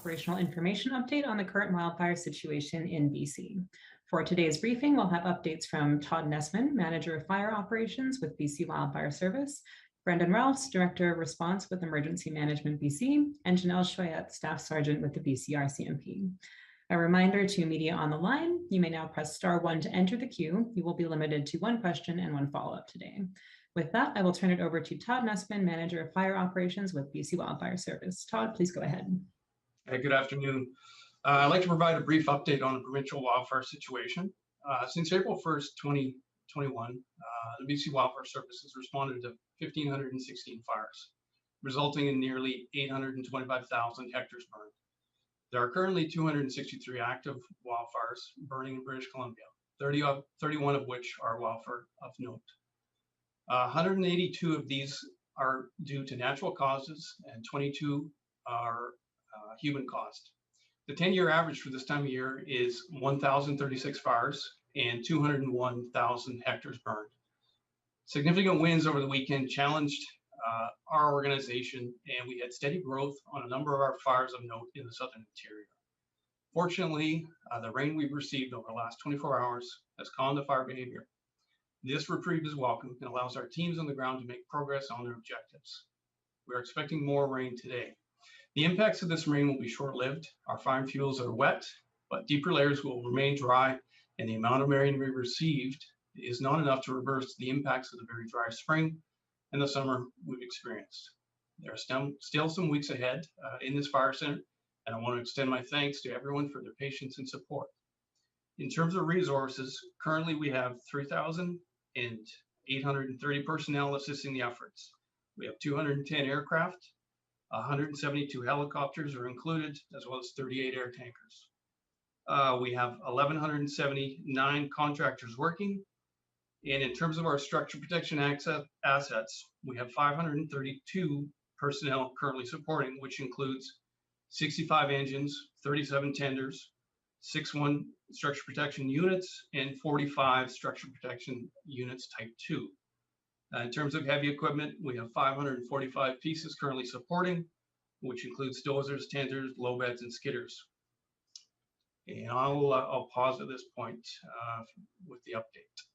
operational information update on the current wildfire situation in BC. For today's briefing, we'll have updates from Todd Nessman, Manager of Fire Operations with BC Wildfire Service, Brendan Ralphs, Director of Response with Emergency Management BC, and Janelle Schuyer, Staff Sergeant with the BC Rcmp. A reminder to media on the line, you may now press *1 to enter the queue. You will be limited to one question and one follow-up today. With that, I will turn it over to Todd Nessman, Manager of Fire Operations with BC Wildfire Service. Todd, please go ahead. Hey, good afternoon. I'd like to provide a brief update on the provincial wildfire situation. Since April 1st, 2021, the BC Wildfire Service has responded to 1,516 fires, resulting in nearly 825,000 hectares burned. There are currently 263 active wildfires burning in British Columbia, 31 of which are wildfire of note. 182 of these are due to natural causes and 22 are human caused. The 10-year average for this time of year is 1,036 fires and 201,000 hectares burned. Significant winds over the weekend challenged our organization, and we had steady growth on a number of our fires of note in the southern interior. Fortunately, the rain we've received over the last 24 hours has calmed the fire behavior. This reprieve is welcome and allows our teams on the ground to make progress on their objectives. We are expecting more rain today. The impacts of this rain will be short-lived. Our fire fuels are wet, but deeper layers will remain dry, and the amount of rain we received is not enough to reverse the impacts of the very dry spring and the summer we've experienced. There are still some weeks ahead in this fire center, and I want to extend my thanks to everyone for their patience and support. In terms of resources, currently we have 3,830 personnel assisting the efforts. We have 210 aircraft, 172 helicopters are included, as well as 38 air tankers. We have 1,179 contractors working. And in terms of our structure protection assets, we have 532 personnel currently supporting, which includes 65 engines, 37 tenders, 61 structure protection units, and 45 structure protection units type 2. In terms of heavy equipment, we have 545 pieces currently supporting, which includes dozers, tenders, low beds, and skidders. And I'll pause at this point with the update.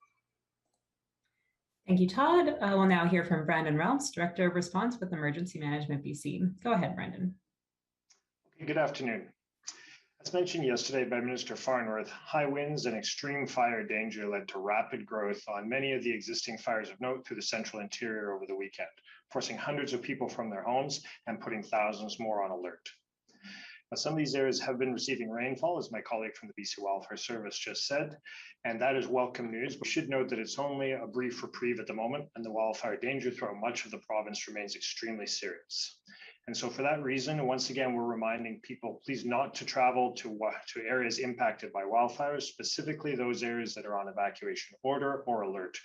Thank you, Todd. We'll now hear from Brendan Ralphs, Director of Response with Emergency Management BC. Go ahead, Brendan. Good afternoon. As mentioned yesterday by Minister Farnworth, high winds and extreme fire danger led to rapid growth on many of the existing fires of note through the central interior over the weekend, forcing hundreds of people from their homes and putting thousands more on alert. Now, some of these areas have been receiving rainfall, as my colleague from the BC Wildfire Service just said, and that is welcome news. We should note that it's only a brief reprieve at the moment, and the wildfire danger throughout much of the province remains extremely serious. And so for that reason, once again, we're reminding people, please not to travel to areas impacted by wildfires, specifically those areas that are on evacuation order or alert.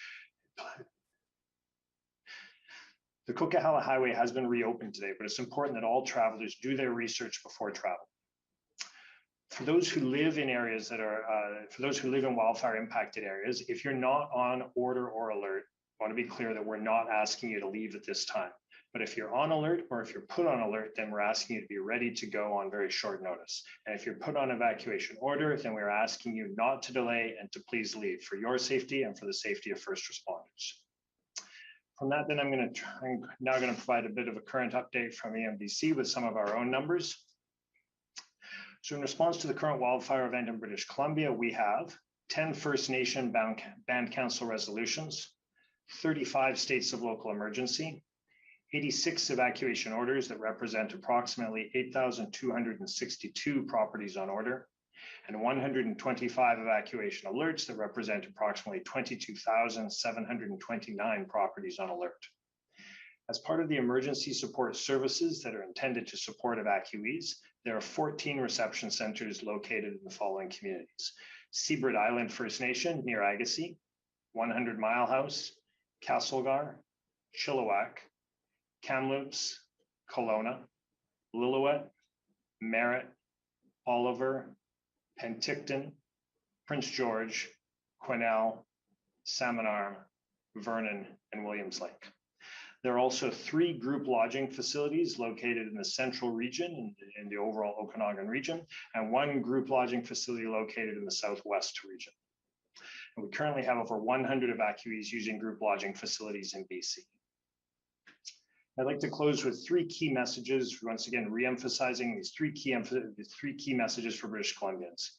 The Kokahala Highway has been reopened today, but it's important that all travelers do their research before travel. For those who live in areas that are, for those who live in wildfire impacted areas, if you're not on order or alert, I want to be clear that we're not asking you to leave at this time. But if you're on alert or if you're put on alert, then we're asking you to be ready to go on very short notice. And if you're put on evacuation order, then we're asking you not to delay and to please leave for your safety and for the safety of first responders. From that, then I'm now going to provide a bit of a current update from EMBC with some of our own numbers. So in response to the current wildfire event in British Columbia, we have 10 First Nation Band Council resolutions, 35 states of local emergency, 86 evacuation orders that represent approximately 8,262 properties on order, and 125 evacuation alerts that represent approximately 22,729 properties on alert. As part of the emergency support services that are intended to support evacuees, there are 14 reception centers located in the following communities: Seabird Island First Nation near Agassiz, 100 Mile House, Castlegar, Chilliwack, Kamloops, Kelowna, Lillooet, Merritt, Oliver, Penticton, Prince George, Quesnel, Salmon Arm, Vernon, and Williams Lake. There are also 3 group lodging facilities located in the central region, in the overall Okanagan region, and 1 group lodging facility located in the southwest region. And we currently have over 100 evacuees using group lodging facilities in BC. I'd like to close with 3 key messages, once again, re-emphasizing these 3 key messages for British Columbians.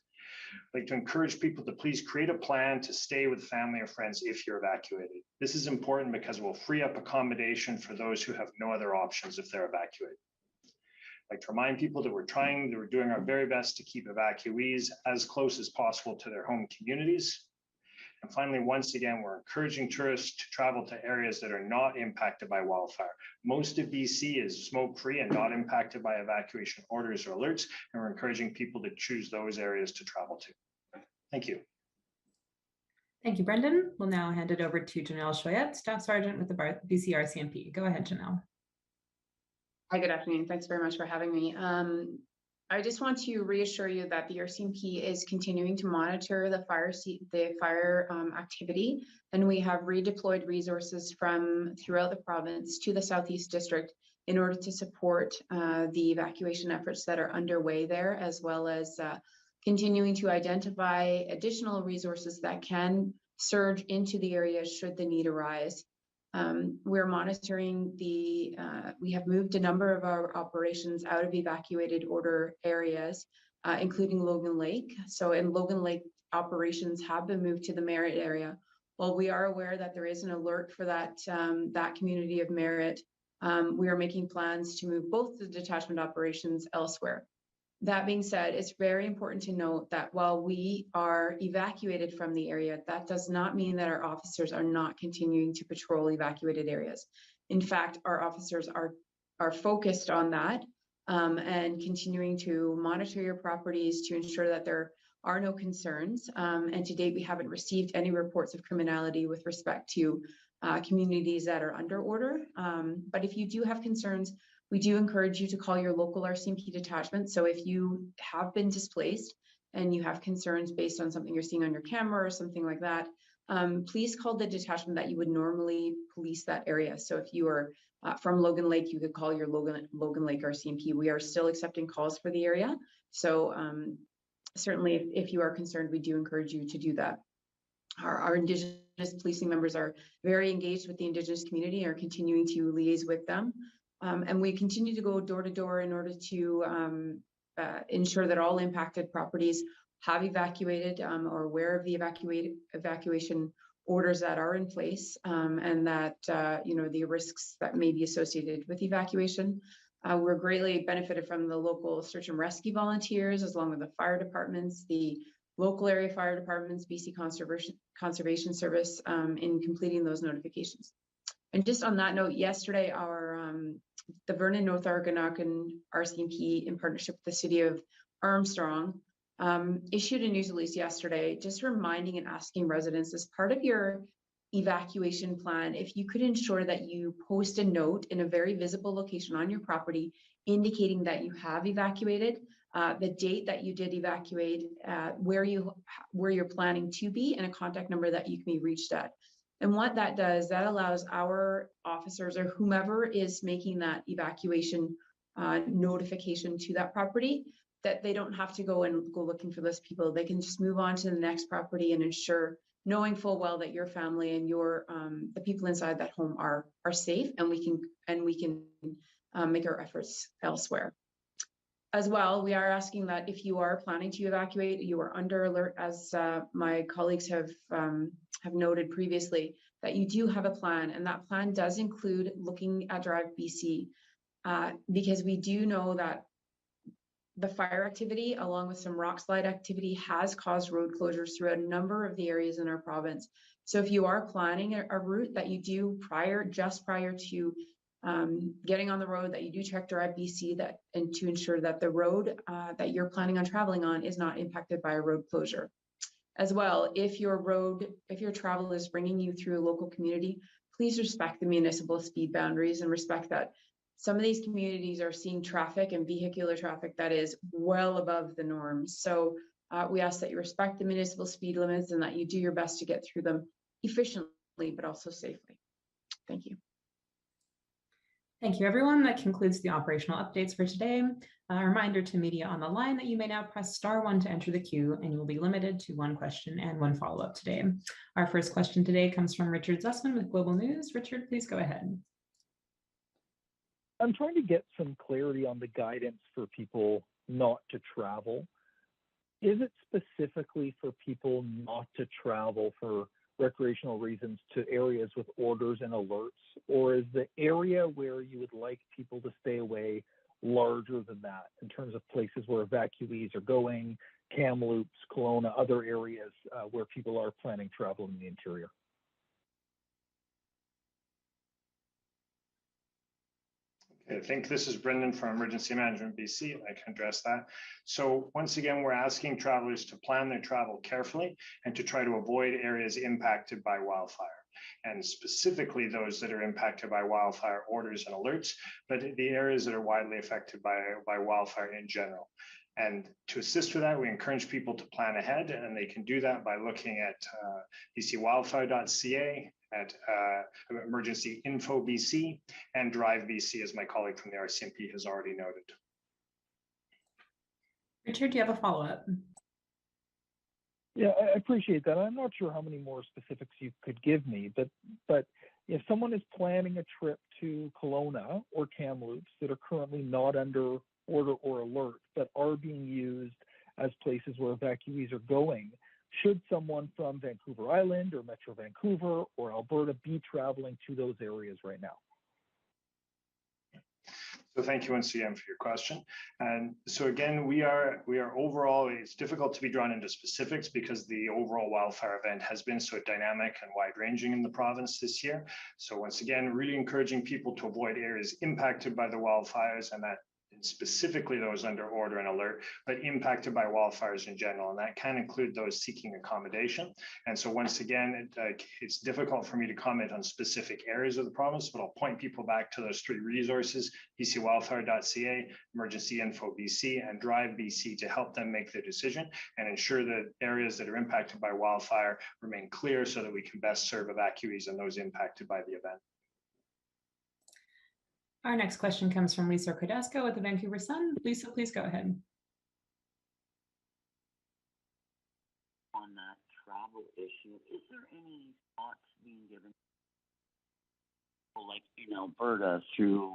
I'd like to encourage people to please create a plan to stay with family or friends if you're evacuated. This is important because it will free up accommodation for those who have no other options if they're evacuated. I'd like to remind people that we're doing our very best to keep evacuees as close as possible to their home communities. And finally, once again, we're encouraging tourists to travel to areas that are not impacted by wildfire. Most of BC is smoke-free and not impacted by evacuation orders or alerts, and we're encouraging people to choose those areas to travel to. Thank you. Thank you, Brendan. We'll now hand it over to Janelle Schuyer, Staff Sergeant with the BC Rcmp. Go ahead, Janelle. Hi, good afternoon. Thanks very much for having me. I just want to reassure you that the Rcmp is continuing to monitor the fire activity, and we have redeployed resources from throughout the province to the Southeast District in order to support the evacuation efforts that are underway there, as well as continuing to identify additional resources that can surge into the area should the need arise. We're monitoring we have moved a number of our operations out of evacuated order areas, including Logan Lake. So in Logan Lake, operations have been moved to the Merritt area. While we are aware that there is an alert for that community of Merritt, we are making plans to move both the detachment operations elsewhere. That being said, it's very important to note that while we are evacuated from the area, that does not mean that our officers are not continuing to patrol evacuated areas. In fact, our officers are focused on that and continuing to monitor your properties to ensure that there are no concerns. And to date, we haven't received any reports of criminality with respect to communities that are under order. But if you do have concerns, we do encourage you to call your local Rcmp detachment. So if you have been displaced and you have concerns based on something you're seeing on your camera or something like that, please call the detachment that you would normally police that area. So if you are from Logan Lake, you could call your Logan Lake Rcmp. We are still accepting calls for the area. So certainly if you are concerned, we do encourage you to do that. Our Indigenous policing members are very engaged with the Indigenous community, are continuing to liaise with them. And we continue to go door to door in order to ensure that all impacted properties have evacuated or are aware of the evacuation orders that are in place, and that the risks that may be associated with evacuation. We're greatly benefited from the local search and rescue volunteers, along with the fire departments, the local area fire departments, BC Conservation Service, in completing those notifications. And just on that note, yesterday, the Vernon North Okanagan Rcmp, in partnership with the city of Armstrong, issued a news release yesterday, just reminding and asking residents, as part of your evacuation plan, if you could ensure that you post a note in a very visible location on your property, indicating that you have evacuated, the date that you did evacuate, where you're planning to be, and a contact number that you can be reached at. And what that does, that allows our officers or whomever is making that evacuation notification to that property, that they don't have to go looking for those people. They can just move on to the next property and ensure, knowing full well that your family and the people inside that home are safe, and we can make our efforts elsewhere. As well, we are asking that if you are planning to evacuate, you are under alert, as my colleagues have noted previously, that you do have a plan, and that plan does include looking at Drive BC, because we do know that the fire activity, along with some rock slide activity, has caused road closures throughout a number of the areas in our province. So if you are planning a route that you do just prior to getting on the road, that you do check Drive BC, and to ensure that the road that you're planning on traveling on is not impacted by a road closure. As well, if your travel is bringing you through a local community, please respect the municipal speed boundaries and respect that some of these communities are seeing traffic and vehicular traffic that is well above the norms. So we ask that you respect the municipal speed limits and that you do your best to get through them efficiently, but also safely. Thank you. Thank you, everyone. That concludes the operational updates for today. A reminder to media on the line that you may now press *1 to enter the queue, and you will be limited to one question and one follow-up today. Our first question today comes from Richard Zussman with Global News. Richard, please go ahead. I'm trying to get some clarity on the guidance for people not to travel. Is it specifically for people not to travel for recreational reasons to areas with orders and alerts, or is the area where you would like people to stay away larger than that in terms of places where evacuees are going, Kamloops, Kelowna, other areas where people are planning travel in the interior? I think this is Brendan from Emergency Management BC, and I can address that. So once again, we're asking travelers to plan their travel carefully and to try to avoid areas impacted by wildfire, and specifically those that are impacted by wildfire orders and alerts, but the areas that are widely affected by wildfire in general. And to assist with that, we encourage people to plan ahead, and they can do that by looking at bcwildfire.ca, at Emergency Info BC, and Drive BC, as my colleague from the Rcmp has already noted. Richard, do you have a follow-up? Yeah, I appreciate that. I'm not sure how many more specifics you could give me, but if someone is planning a trip to Kelowna or Kamloops that are currently not under order or alert, but are being used as places where evacuees are going, should someone from Vancouver Island or Metro Vancouver or Alberta be traveling to those areas right now? So thank you once again for your question. And so again, we are overall, it's difficult to be drawn into specifics because the overall wildfire event has been so dynamic and wide ranging in the province this year. So once again, really encouraging people to avoid areas impacted by the wildfires, and that specifically those under order and alert, but impacted by wildfires in general. And that can include those seeking accommodation. And so once again, it's difficult for me to comment on specific areas of the province, but I'll point people back to those three resources, bcwildfire.ca, Emergency Info BC, and Drive BC, to help them make their decision and ensure that areas that are impacted by wildfire remain clear so that we can best serve evacuees and those impacted by the event. Our next question comes from Lisa Cordasco with the Vancouver Sun. Lisa, please go ahead. On that travel issue, is there any thoughts being given, like in Alberta, through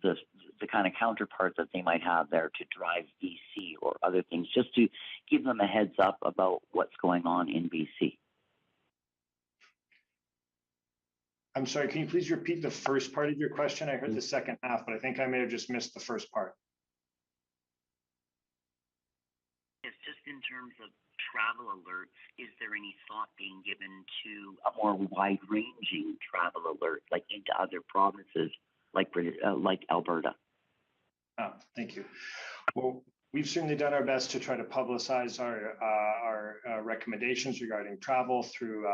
the kind of counterpart that they might have there to Drive BC or other things, just to give them a heads up about what's going on in BC? I'm sorry, can you please repeat the first part of your question? I heard the second half, but I think I may have just missed the first part. It's just in terms of travel alerts, is there any thought being given to a more wide-ranging travel alert, like into other provinces, like Alberta? Oh, thank you. Well, we've certainly done our best to try to publicize our recommendations regarding travel through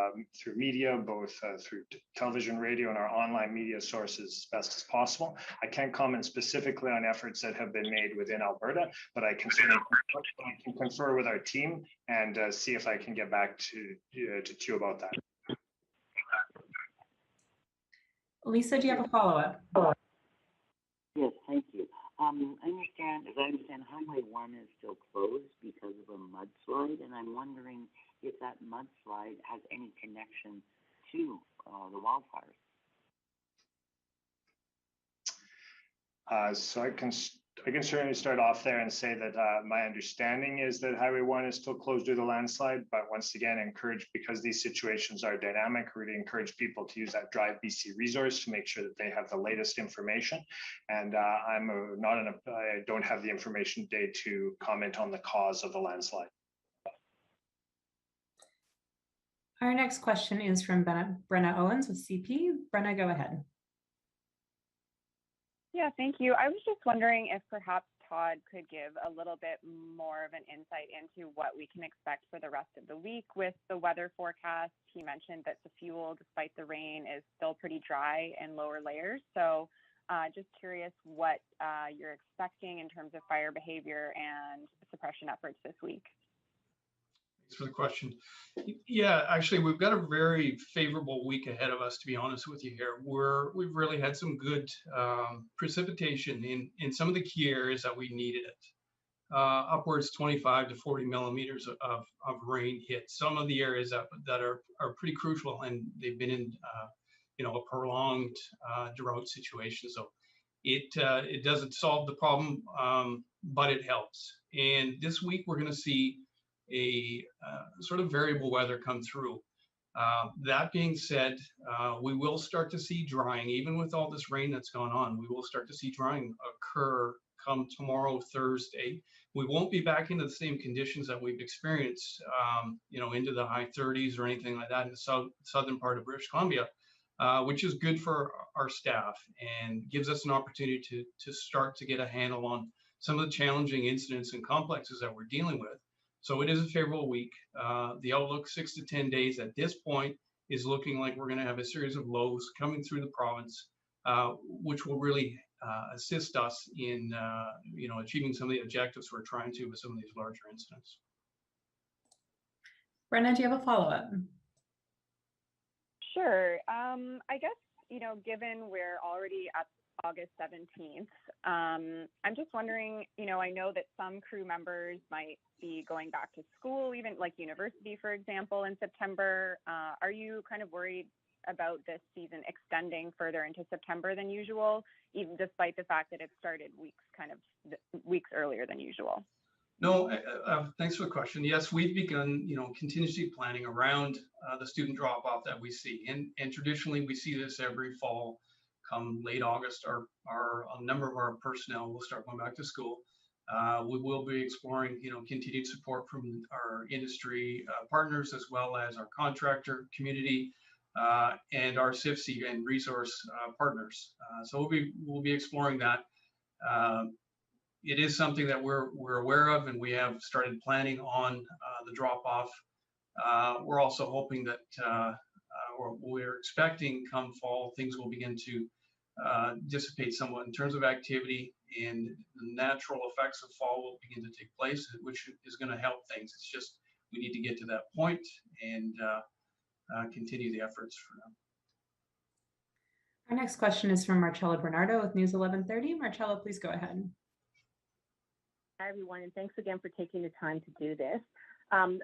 media, both through television, radio, and our online media sources as best as possible. I can't comment specifically on efforts that have been made within Alberta, but I can certainly confer with our team and see if I can get back to you about that. Lisa, do you have a follow-up? Yes, thank you. As I understand, Highway 1 is still closed because of a mudslide, and I'm wondering if that mudslide has any connection to the wildfires. So I can certainly start off there and say that my understanding is that Highway 1 is still closed due to landslide, but once again, because these situations are dynamic, really encourage people to use that Drive BC resource to make sure that they have the latest information. And I don't have the information today to comment on the cause of the landslide. Our next question is from Brenna Owens with CP. Brenna, go ahead. Yeah, thank you. I was just wondering if perhaps Todd could give a little bit more of an insight into what we can expect for the rest of the week with the weather forecast. He mentioned that the fuel, despite the rain, is still pretty dry and lower layers. So just curious what you're expecting in terms of fire behavior and suppression efforts this week. for the question. Yeah, actually, we've got a very favorable week ahead of us, to be honest with you here. We've really had some good precipitation in some of the key areas that we needed it. Upwards 25 to 40 millimeters of rain hit some of the areas that are pretty crucial, and they've been in a prolonged drought situation. So it doesn't solve the problem, but it helps. And this week we're going to see a sort of variable weather come through. That being said, we will start to see drying, even with all this rain that's gone on. We will start to see drying occur come tomorrow, Thursday. We won't be back into the same conditions that we've experienced, into the high 30s or anything like that in the southern part of British Columbia, which is good for our staff and gives us an opportunity to start to get a handle on some of the challenging incidents and complexes that we're dealing with. So it is a favorable week. The outlook 6 to 10 days at this point is looking like we're going to have a series of lows coming through the province, which will really assist us in achieving some of the objectives we're trying to with some of these larger incidents. Brenna, do you have a follow-up? Sure. I guess, given we're already at August 17th, I'm just wondering, I know that some crew members might be going back to school, even like university, for example, in September. Are you kind of worried about this season extending further into September than usual, even despite the fact that it started weeks earlier than usual? No, thanks for the question. Yes, we've begun, contingency planning around the student drop-off that we see, and traditionally we see this every fall. Come late August, a number of our personnel will start going back to school. We will be exploring, continued support from our industry partners, as well as our contractor community and our CIFC and resource partners. So we'll be exploring that. It is something that we're aware of, and we have started planning on the drop-off. We're also hoping that we're expecting come fall, things will begin to dissipate somewhat in terms of activity, and the natural effects of fall will begin to take place, which is going to help things. It's just we need to get to that point and continue the efforts for them. Our next question is from Marcella Bernardo with News 1130. Marcella, please go ahead. Hi, everyone, and thanks again for taking the time to do this.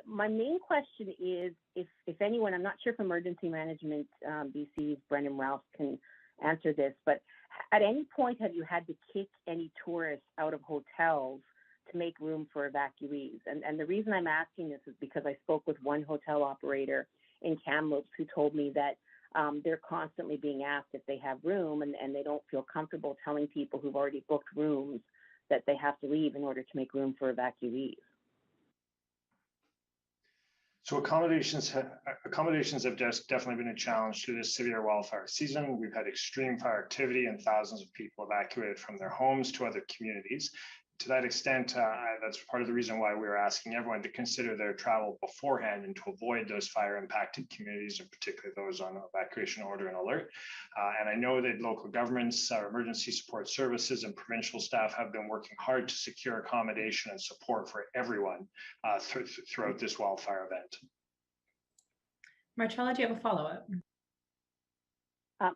My main question is, if anyone, I'm not sure if Emergency Management BC's Brendan Ralph can answer this, but at any point have you had to kick any tourists out of hotels to make room for evacuees? And the reason I'm asking this is because I spoke with one hotel operator in Kamloops who told me that they're constantly being asked if they have room, and they don't feel comfortable telling people who've already booked rooms that they have to leave in order to make room for evacuees. So accommodations have definitely been a challenge through this severe wildfire season. We've had extreme fire activity and thousands of people evacuated from their homes to other communities. To that extent, that's part of the reason why we're asking everyone to consider their travel beforehand and to avoid those fire-impacted communities, and particularly those on evacuation order and alert. And I know that local governments, emergency support services, and provincial staff have been working hard to secure accommodation and support for everyone throughout this wildfire event. Marcella, do you have a follow-up?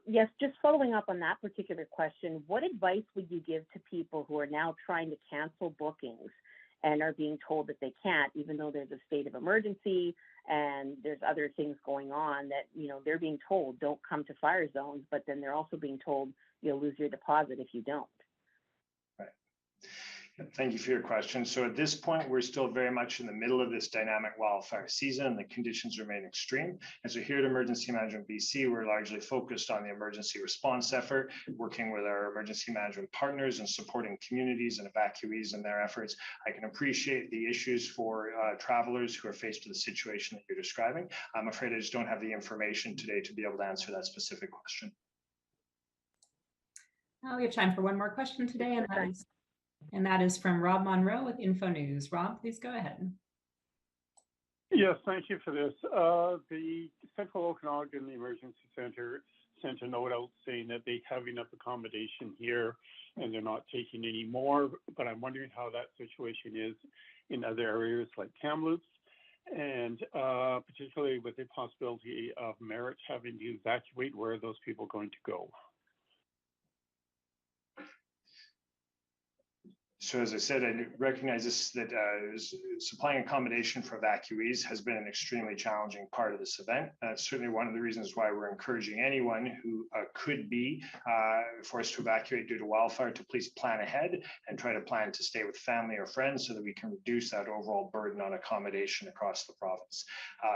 Yes, just following up on that particular question, what advice would you give to people who are now trying to cancel bookings and are being told that they can't, even though there's a state of emergency and there's other things going on that, they're being told don't come to fire zones, but then they're also being told you'll lose your deposit if you don't? Right. Thank you for your question. So at this point, we're still very much in the middle of this dynamic wildfire season, and the conditions remain extreme. And so here at Emergency Management BC, we're largely focused on the emergency response effort, working with our emergency management partners and supporting communities and evacuees in their efforts. I can appreciate the issues for travelers who are faced with the situation that you're describing. I'm afraid I just don't have the information today to be able to answer that specific question. We have time for one more question today, and that is from Rob Monroe with Info News. Rob, please go ahead. Yes, thank you for this. The Central Okanagan Emergency Center sent a note out saying that they have enough accommodation here and they're not taking any more, but I'm wondering how that situation is in other areas like Kamloops. and particularly with the possibility of Merritt having to evacuate, where are those people going to go? So as I said, I recognize this, that supplying accommodation for evacuees has been an extremely challenging part of this event. That's certainly one of the reasons why we're encouraging anyone who could be forced to evacuate due to wildfire to please plan ahead and try to plan to stay with family or friends so that we can reduce that overall burden on accommodation across the province.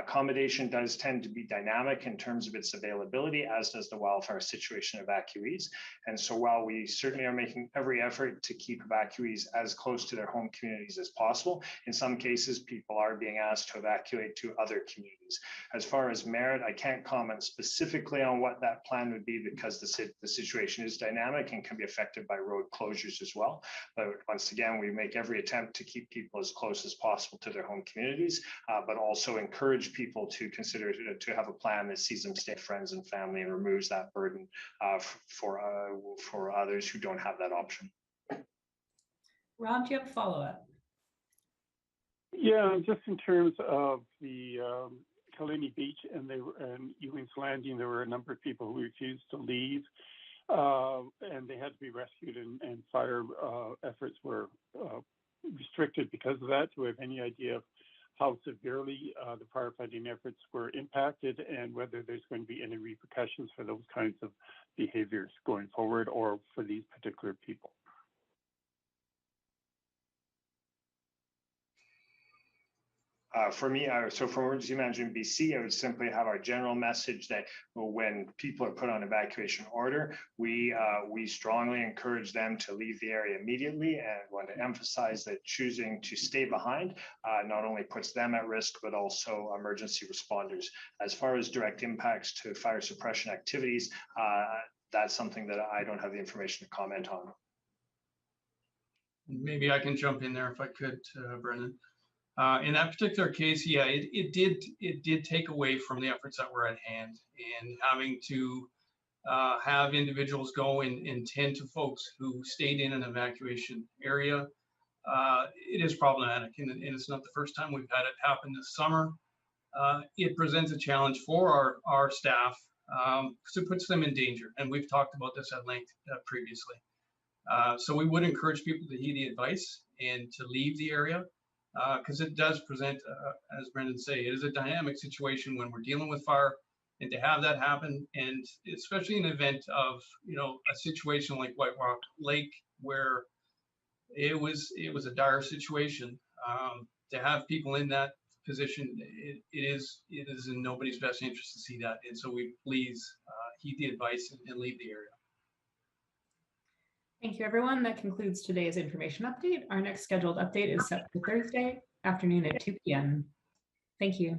Accommodation does tend to be dynamic in terms of its availability, as does the wildfire situation evacuees. And so while we certainly are making every effort to keep evacuees as close to their home communities as possible, in some cases, people are being asked to evacuate to other communities. As far as Merritt, I can't comment specifically on what that plan would be because the situation is dynamic and can be affected by road closures as well. But once again, we make every attempt to keep people as close as possible to their home communities, but also encourage people to consider to have a plan that sees them stay with friends and family and removes that burden for others who don't have that option. Rob, do you have a follow-up? Yeah, just in terms of the Kalini Beach and Ewing's Landing, there were a number of people who refused to leave, and they had to be rescued, and fire efforts were restricted because of that. Do we have any idea of how severely the firefighting efforts were impacted and whether there's going to be any repercussions for those kinds of behaviors going forward or for these particular people? For me, so for Emergency Management BC, I would simply have our general message that when people are put on evacuation order, we strongly encourage them to leave the area immediately, and want to emphasize that choosing to stay behind not only puts them at risk, but also emergency responders. As far as direct impacts to fire suppression activities, that's something that I don't have the information to comment on. Maybe I can jump in there if I could, Brendan. In that particular case, yeah, it did take away from the efforts that were at hand, and having to have individuals go and tend to folks who stayed in an evacuation area. It is problematic, and it's not the first time we've had it happen this summer. It presents a challenge for our staff because it puts them in danger, and we've talked about this at length previously. So we would encourage people to heed the advice and to leave the area. Because it does present, as Brendan say, it is a dynamic situation when we're dealing with fire, and to have that happen, and especially in the event of a situation like White Rock Lake where it was a dire situation, to have people in that position, it is in nobody's best interest to see that, and so we please heed the advice and leave the area. Thank you, everyone. That concludes today's information update. Our next scheduled update is set for Thursday afternoon at 2 p.m. Thank you.